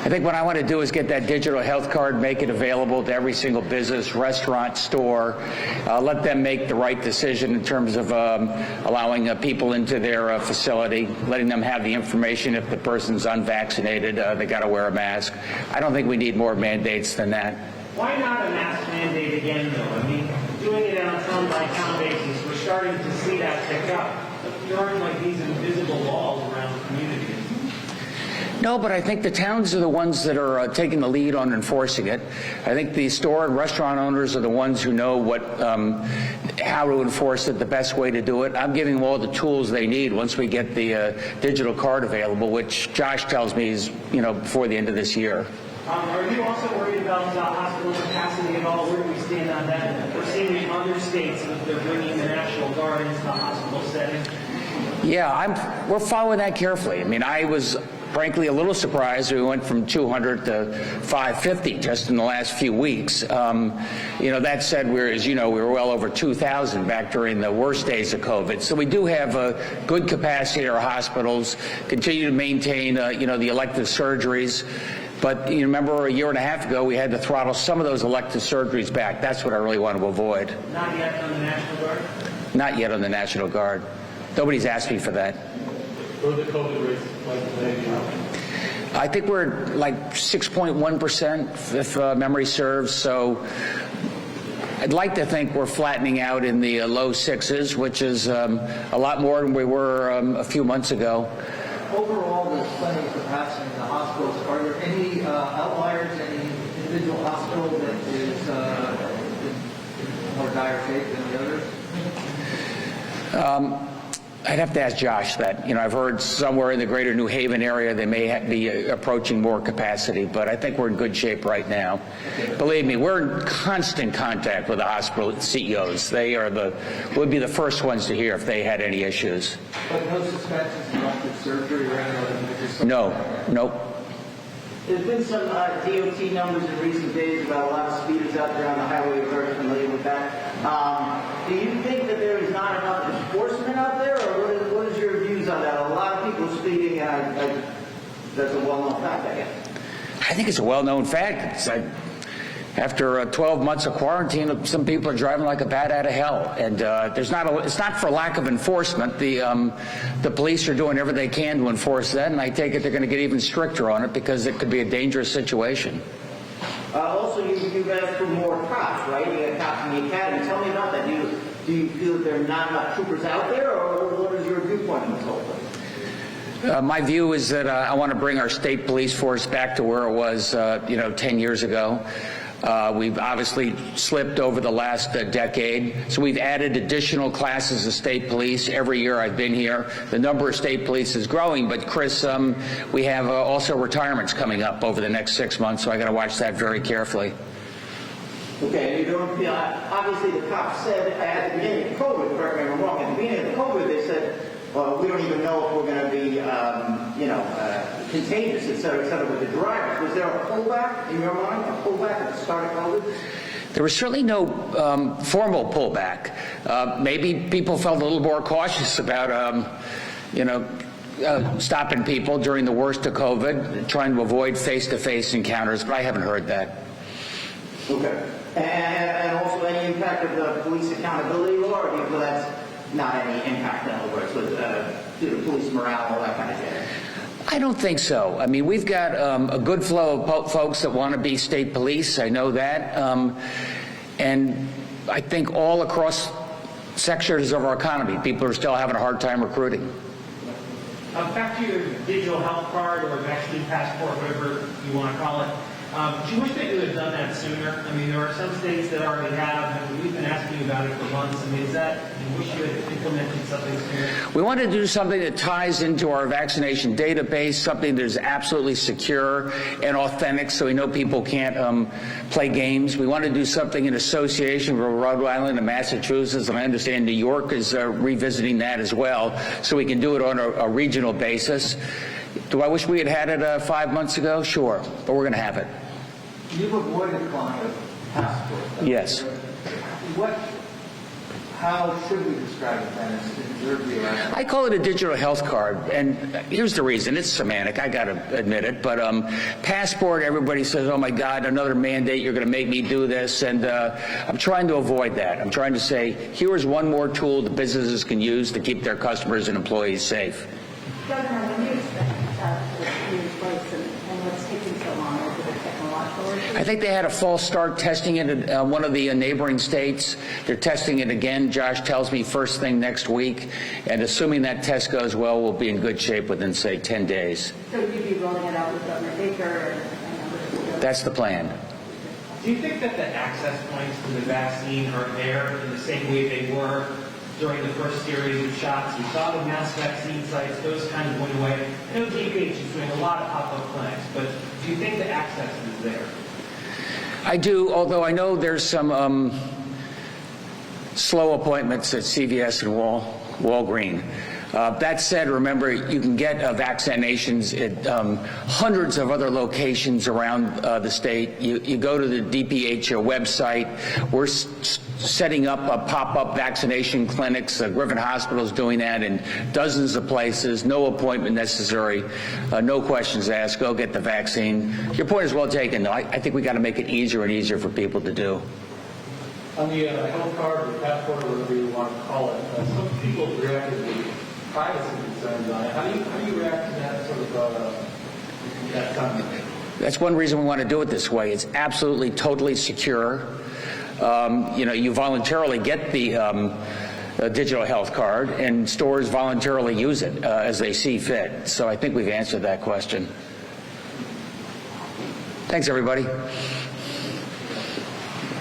I think what I want to do is get that digital health card, make it available to every single business, restaurant, store, let them make the right decision in terms of allowing people into their facility, letting them have the information if the person's unvaccinated, they got to wear a mask. I don't think we need more mandates than that. Why not a mask mandate again, though? I mean, doing it on a town-by-town basis, we're starting to see that pick up. There aren't like these invisible walls around the community. No, but I think the towns are the ones that are taking the lead on enforcing it. I think the store and restaurant owners are the ones who know how to enforce it, the best way to do it. I'm giving them all the tools they need once we get the digital card available, which Josh tells me is, before the end of this year. Are you also worried about hospital capacity at all? Where do we stand on that? We're seeing in other states that they're bringing the National Guard into the hospital setting. Yeah, we're following that carefully. I mean, I was frankly a little surprised we went from 200 to 550 just in the last few weeks. That said, we were well over 2,000 back during the worst days of COVID. So we do have good capacity at our hospitals, continue to maintain, the elective surgeries. But you remember a year and a half ago, we had to throttle some of those elective surgeries back. That's what I really want to avoid. Not yet on the National Guard? Not yet on the National Guard. Nobody's asked me for that. What are the COVID rates like today? I think we're like 6.1%, if memory serves. So I'd like to think we're flattening out in the low sixes, which is a lot more than we were a few months ago. Overall, there's plenty of capacity in the hospitals. Are there any outliers, any individual hospital that is in more dire shape than the others? I'd have to ask Josh that. I've heard somewhere in the greater New Haven area they may be approaching more capacity, but I think we're in good shape right now. Believe me, we're in constant contact with the hospital CEOs. They would be the first ones to hear if they had any issues. But no suspensions in elective surgery or anything? No, nope. There's been some DOT numbers in recent days about a lot of speeders out there on the highway. You're very familiar with that. Do you think that there is not enough enforcement out there, or what is your views on that? A lot of people speeding, that's a well-known fact, I guess. I think it's a well-known fact. After 12 months of quarantine, some people are driving like a bat out of hell, and it's not for lack of enforcement. The police are doing everything they can to enforce that, and I take it they're going to get even stricter on it because it could be a dangerous situation. Also, you've asked for more cops, right? You got cops in the academy. Tell me about that. Do you feel that there are not enough troopers out there, or what is your viewpoint on this whole thing? My view is that I want to bring our state police force back to where it was, 10 years ago. We've obviously slipped over the last decade, so we've added additional classes of state police every year I've been here. The number of state police is growing, but Chris, we have also retirements coming up over the next 6 months, so I got to watch that very carefully. Okay, you don't feel, obviously the cops said at the beginning of COVID, correct me if I'm wrong, at the beginning of COVID they said, well, we don't even know if we're going to be, contagious, et cetera, with the drivers. Was there a pullback in your mind, a pullback at the start of COVID? There was certainly no formal pullback. Maybe people felt a little more cautious about, stopping people during the worst of COVID, trying to avoid face-to-face encounters, but I haven't heard that. Okay. And also any impact of the police accountability law, or do you feel that's not any impact, in other words, with police morale, all that kind of thing? I don't think so. I mean, we've got a good flow of folks that want to be state police. I know that. And I think all across sectors of our economy, people are still having a hard time recruiting. Back to your digital health card or vaccine passport, whatever you want to call it. Do you wish that you had done that sooner? I mean, there are some states that already have, and we've been asking you about it for months. I mean, you wish you had implemented something sooner? We want to do something that ties into our vaccination database, something that is absolutely secure and authentic so we know people can't play games. We want to do something in association with Rhode Island and Massachusetts, and I understand New York is revisiting that as well, so we can do it on a regional basis. Do I wish we had it 5 months ago? Sure, but we're going to have it. You've avoided calling it passport. Yes. How should we describe it then? Is your view? I call it a digital health card, and here's the reason. It's semantic, I got to admit it, but passport, everybody says, oh my God, another mandate, you're going to make me do this, and I'm trying to avoid that. I'm trying to say, here is one more tool the businesses can use to keep their customers and employees safe. Governor, when do you expect to be in place, and what's taking so long? Is it a technological issue? I think they had a false start testing it in one of the neighboring states. They're testing it again, Josh tells me, first thing next week. And assuming that test goes well, we'll be in good shape within, say, 10 days. So you'd be rolling it out with Governor Baker and That's the plan. Do you think that the access points to the vaccine are there in the same way they were during the first series of shots? We saw the mass vaccine sites, those kind of went away. I know DPH is doing a lot of pop-up clinics, but do you think the access is there? I do, although I know there's some slow appointments at CVS and Walgreens. That said, remember, you can get vaccinations at hundreds of other locations around the state. You go to the DPH website. We're setting up pop-up vaccination clinics. Griffin Hospital is doing that in dozens of places. No appointment necessary. No questions asked. Go get the vaccine. Your point is well taken, though. I think we got to make it easier and easier for people to do. On the health card, the passport, or whatever you want to call it, some people have reacted to privacy concerns on it. How do you react to that sort of that comment? That's one reason we want to do it this way. It's absolutely, totally secure. You voluntarily get the digital health card, and stores voluntarily use it as they see fit. So I think we've answered that question. Thanks, everybody.